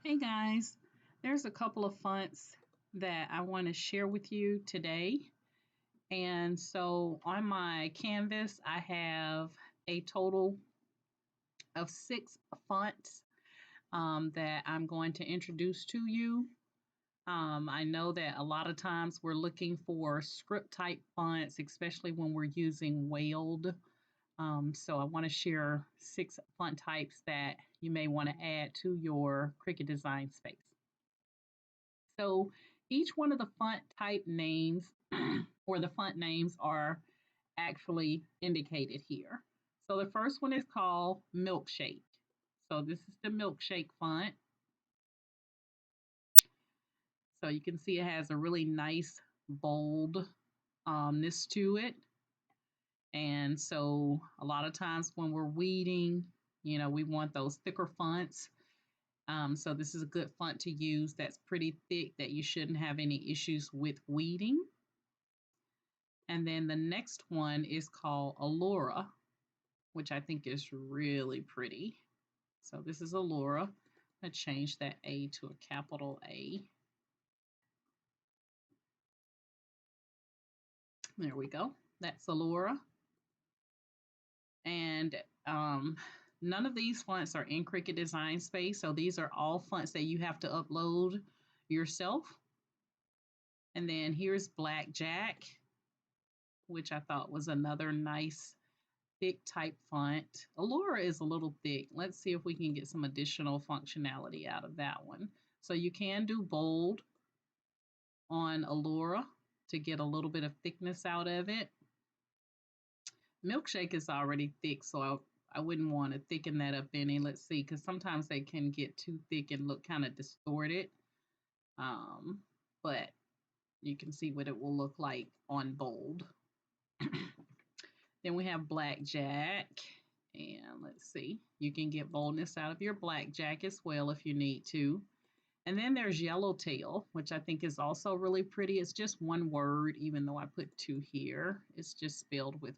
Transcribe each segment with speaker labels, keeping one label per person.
Speaker 1: Hey guys, there's a couple of fonts that I want to share with you today. And so on my canvas, I have a total of 6 fonts that I'm going to introduce to you. I know that a lot of times we're looking for script type fonts, especially when we're using whaled. So I want to share 6 font types that you may want to add to your Cricut design space. So each one of the font type names or the font names are actually indicated here. So the first one is called Milkshake. So this is the Milkshake font. So you can see it has a really nice bold this to it. And so a lot of times when we're weeding, we want those thicker fonts. So this is a good font to use that's pretty thick that you shouldn't have any issues with weeding. And then the next one is called Allura, which I think is really pretty. So this is Allura. I change that A to a capital A. There we go. That's Allura. And none of these fonts are in Cricut Design Space. So these are all fonts that you have to upload yourself. And then here's Blackjack, which I thought was another nice thick type font. Allura is a little thick. Let's see if we can get some additional functionality out of that one. So you can do bold on Allura to get a little bit of thickness out of it. Milkshake is already thick, so I wouldn't want to thicken that up any. Let's see, because sometimes they can get too thick and look kind of distorted. But you can see what it will look like on bold. Then we have Blackjack. And let's see, you can get boldness out of your Blackjack as well if you need to. And then there's Yellowtail, which I think is also really pretty. It's just one word, even though I put 2 here. It's just spelled with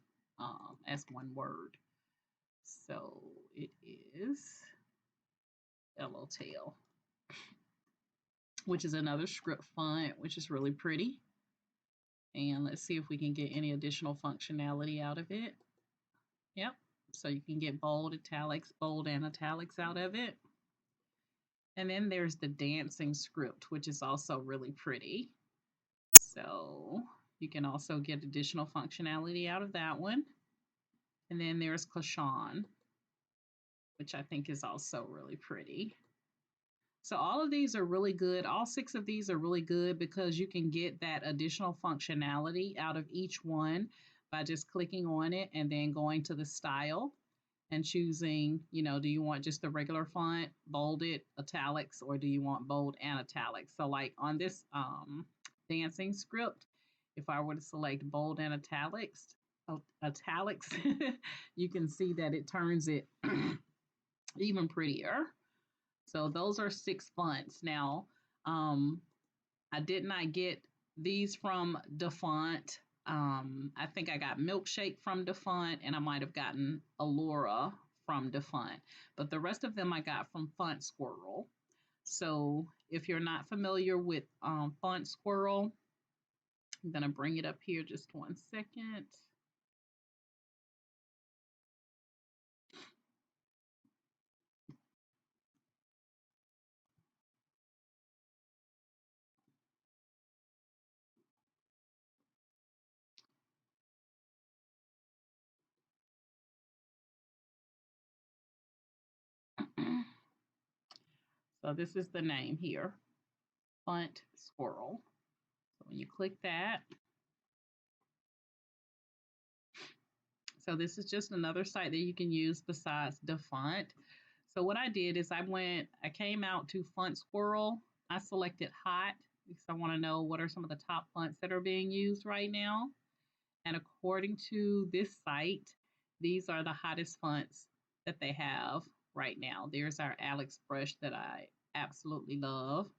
Speaker 1: as one word. So it is Yellowtail, which is another script font, which is really pretty. And let's see if we can get any additional functionality out of it. Yep. So you can get bold, italics, bold and italics out of it. And then there's the dancing script, which is also really pretty. So you can also get additional functionality out of that one. And then there's Clashan, which I think is also really pretty. So all of these are really good. All 6 of these are really good because you can get that additional functionality out of each one by just clicking on it and then going to the style and choosing, do you want just the regular font, bolded, italics, or do you want bold and italics? So like on this dancing script, if I were to select bold and italics, you can see that it turns it even prettier. So those are 6 fonts. Now, I did not get these from DaFont. I think I got Milkshake from DaFont, and I might have gotten Allura from DaFont. But the rest of them I got from fontquirrel. So if you're not familiar with fontquirrel, I'm going to bring it up here just one second. So this is the name here, fontquirrel. So when you click that, so this is just another site that you can use besides DaFont. So what I did is I came out to fontquirrel. I selected hot because I want to know what are some of the top fonts that are being used right now. And according to this site, these are the hottest fonts that they have right now. There's our Alex brush that I absolutely love,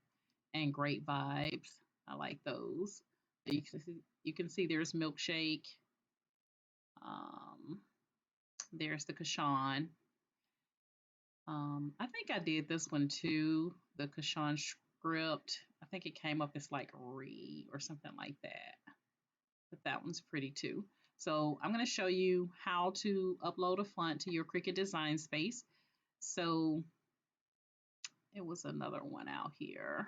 Speaker 1: and Great Vibes. I like those. You can see there's Milkshake. There's the Kashan. I think I did this one too, the Kashan script. I think it came up as like re or something like that. But that one's pretty too. So I'm going to show you how to upload a font to your Cricut Design Space. So it was another one out here.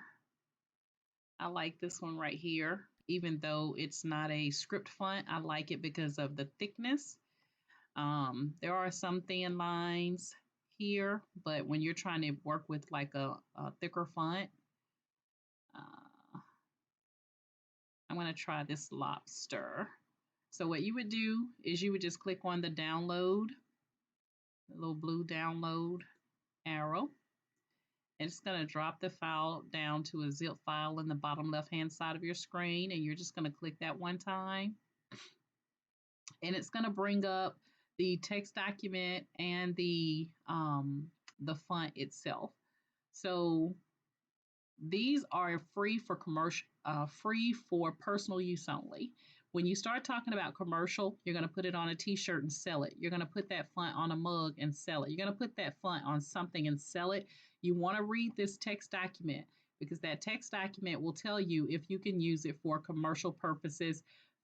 Speaker 1: I like this one right here. Even though it's not a script font, I like it because of the thickness. There are some thin lines here, but when you're trying to work with like a thicker font, uh, I'm going to try this Lobster. So what you would do is you would just click on the download, the little blue download arrow. And it's going to drop the file down to a zip file in the bottom left hand side of your screen. And you're just going to click that one time. And it's going to bring up the text document and the font itself. So these are free for commercial, free for personal use only. When you start talking about commercial, you're going to put it on a t-shirt and sell it. You're going to put that font on a mug and sell it. You're going to put that font on something and sell it. You want to read this text document because that text document will tell you if you can use it for commercial purposes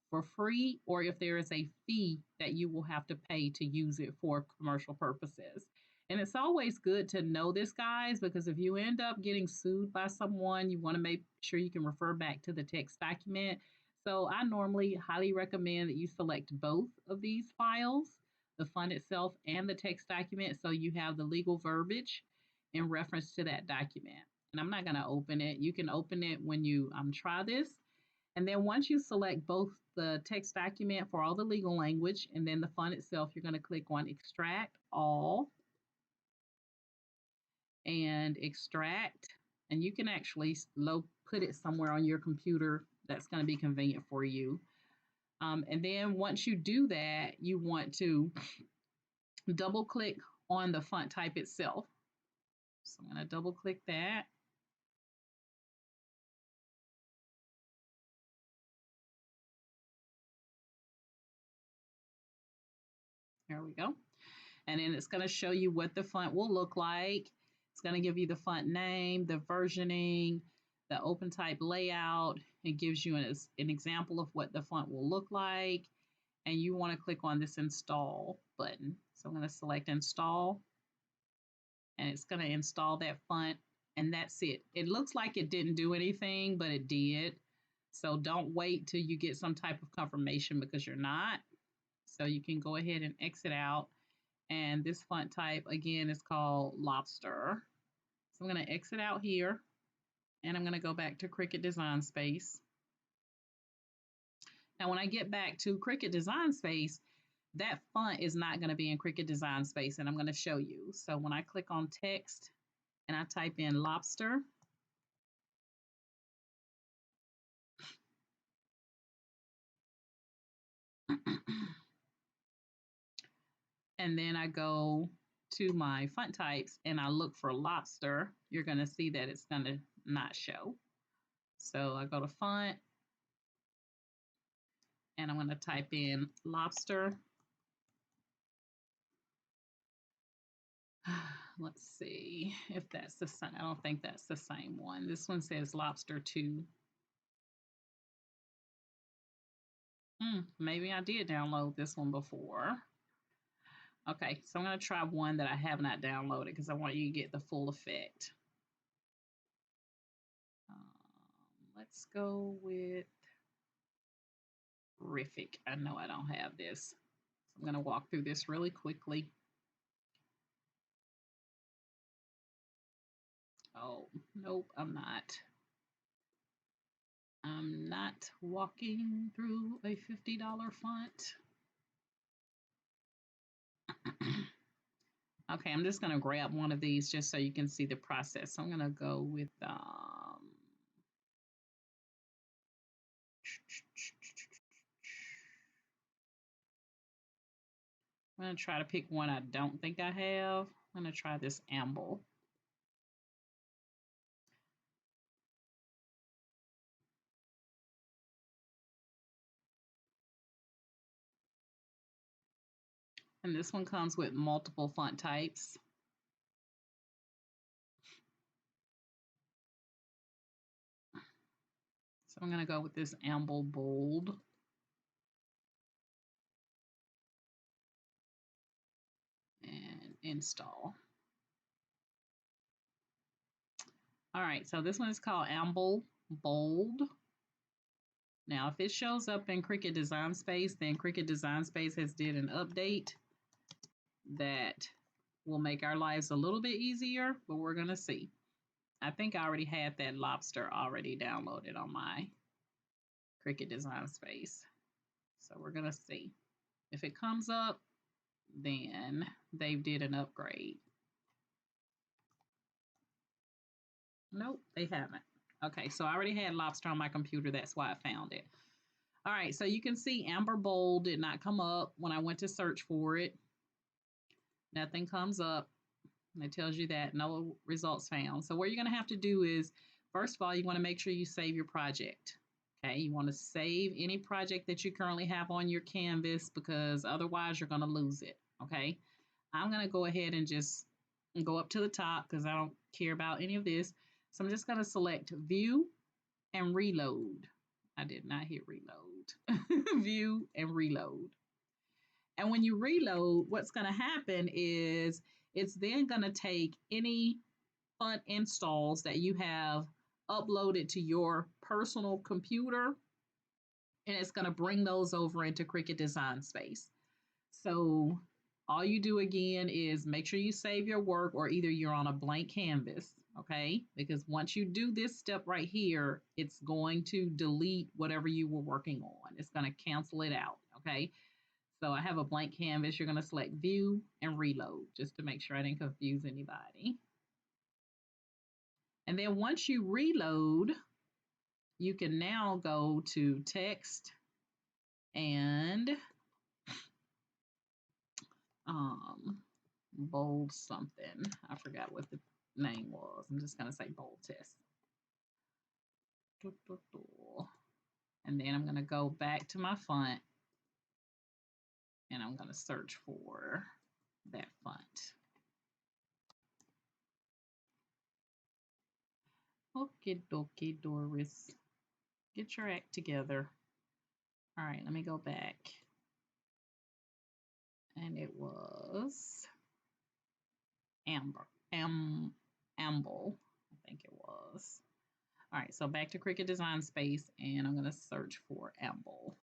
Speaker 1: for free or if there is a fee that you will have to pay to use it for commercial purposes. And it's always good to know this, guys, because if you end up getting sued by someone, you want to make sure you can refer back to the text document. So I normally highly recommend that you select both of these files, the font itself and the text document, so you have the legal verbiage in reference to that document. And I'm not going to open it. You can open it when you try this. And then once you select both the text document for all the legal language and then the font itself, you're going to click on Extract All and extract, and you can actually put it somewhere on your computer that's going to be convenient for you. And then once you do that, you want to double click on the font type itself. So I'm going to double click that. There we go. And then it's going to show you what the font will look like. It's going to give you the font name, the versioning, the open type layout. It gives you an example of what the font will look like. And you want to click on this install button. So I'm going to select install and it's going to install that font and that's it. It looks like it didn't do anything, but it did. So don't wait till you get some type of confirmation because you're not. So you can go ahead and exit out. And this font type again is called Lobster. So I'm going to exit out here and I'm going to go back to Cricut Design Space. Now when I get back to Cricut Design Space, that font is not going to be in Cricut Design Space, and I'm going to show you. So when I click on text and I type in Lobster, and then I go to my font types and I look for Lobster, you're going to see that it's going to not show. So I go to font and I'm going to type in Lobster. Let's see if that's the same. I don't think that's the same one. This one says Lobster 2. Maybe I did download this one before. Okay, so I'm going to try one that I have not downloaded because I want you to get the full effect. Let's go with Rific. I know I don't have this. So I'm going to walk through this really quickly. Oh, nope, I'm not. I'm not walking through a $50 font. Okay, I'm just going to grab one of these just so you can see the process. So I'm going to go with I'm going to try to pick one I don't think I have. I'm going to try this amble. And this one comes with multiple font types. I'm going to go with this amble bold. And install. All right, so this one is called Amble Bold. Now, if it shows up in Cricut Design Space, then Cricut Design Space has did an update that will make our lives a little bit easier, but we're gonna see. I think I already had that Lobster already downloaded on my Cricut Design Space. So we're gonna see. If it comes up, then they did an upgrade. Nope, they haven't. Okay, so I already had Lobster on my computer. That's why I found it. All right, so you can see Amber Bold did not come up when I went to search for it. Nothing comes up. And it tells you that no results found. So what you're going to have to do is, first of all, you want to make sure you save your project. Okay, you want to save any project that you currently have on your canvas because otherwise you're going to lose it. Okay, I'm going to go ahead and just go up to the top because I don't care about any of this. So I'm just going to select View and Reload. I did not hit reload. View and reload. And when you reload, what's going to happen is it's then going to take any font installs that you have uploaded to your personal computer, and it's going to bring those over into Cricut Design Space. So all you do again is make sure you save your work, or either you're on a blank canvas, okay? Because once you do this step right here, it's going to delete whatever you were working on. It's going to cancel it out, okay? So I have a blank canvas. You're going to select View and Reload just to make sure I didn't confuse anybody. And then once you reload, you can now go to Text and bold something. I forgot what the name was. I'm just going to say bold test. And then I'm going to go back to my font and I'm going to search for that font. Okie dokie, Doris. Get your act together. All right, let me go back. And it was amble, I think it was. All right, so back to Cricut Design Space, and I'm going to search for amble.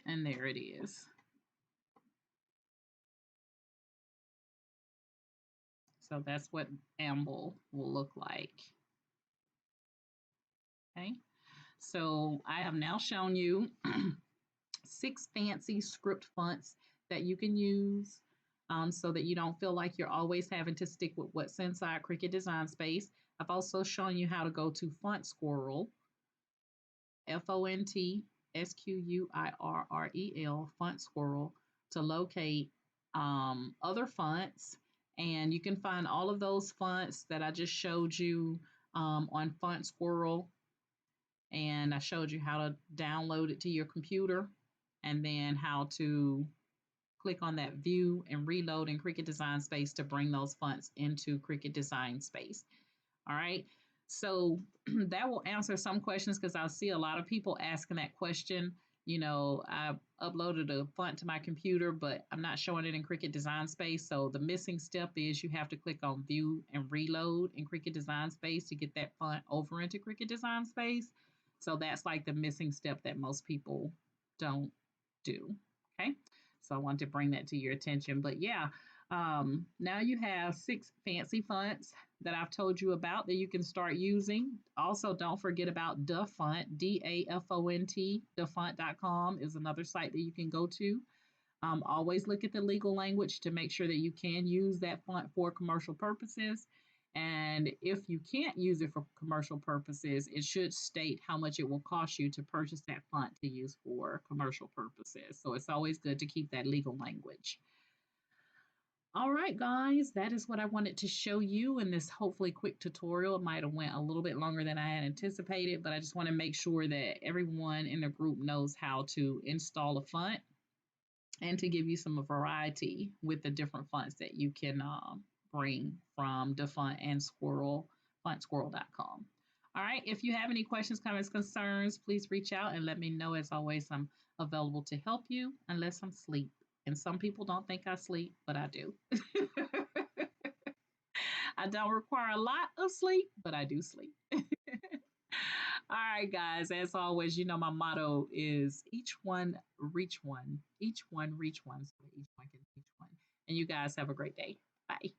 Speaker 1: And there it is. So that's what amble will look like. Okay, so I have now shown you 6 fancy script fonts that you can use so that you don't feel like you're always having to stick with what's inside Cricut Design Space. I've also shown you how to go to fontquirrel, fontquirrel, fontquirrel, to locate other fonts. And you can find all of those fonts that I just showed you on fontquirrel. And I showed you how to download it to your computer and then how to click on that View and Reload in Cricut Design Space to bring those fonts into Cricut Design Space. All right, so that will answer some questions because I see a lot of people asking that question. You know, I uploaded a font to my computer, but I'm not showing it in Cricut Design Space. So the missing step is you have to click on View and Reload in Cricut Design Space to get that font over into Cricut Design Space. So that's like the missing step that most people don't do. Okay, so I want to bring that to your attention. But yeah, now you have 6 fancy fonts that I've told you about that you can start using. Also, don't forget about DaFont, DAFONT, dafont.com is another site that you can go to. Always look at the legal language to make sure that you can use that font for commercial purposes. And if you can't use it for commercial purposes, it should state how much it will cost you to purchase that font to use for commercial purposes. So it's always good to keep that legal language. All right, guys, that is what I wanted to show you in this hopefully quick tutorial. It might have went a little bit longer than I had anticipated, but I just want to make sure that everyone in the group knows how to install a font and to give you some variety with the different fonts that you can bring from DaFont and Squirrel fontquirrel.com. All right. If you have any questions, comments, concerns, please reach out and let me know. As always, I'm available to help you unless I'm asleep. And some people don't think I sleep, but I do. I don't require a lot of sleep, but I do sleep. All right, guys. As always, you know my motto is each one reach one, each one reach one, so that each one can reach one. And you guys have a great day. Bye.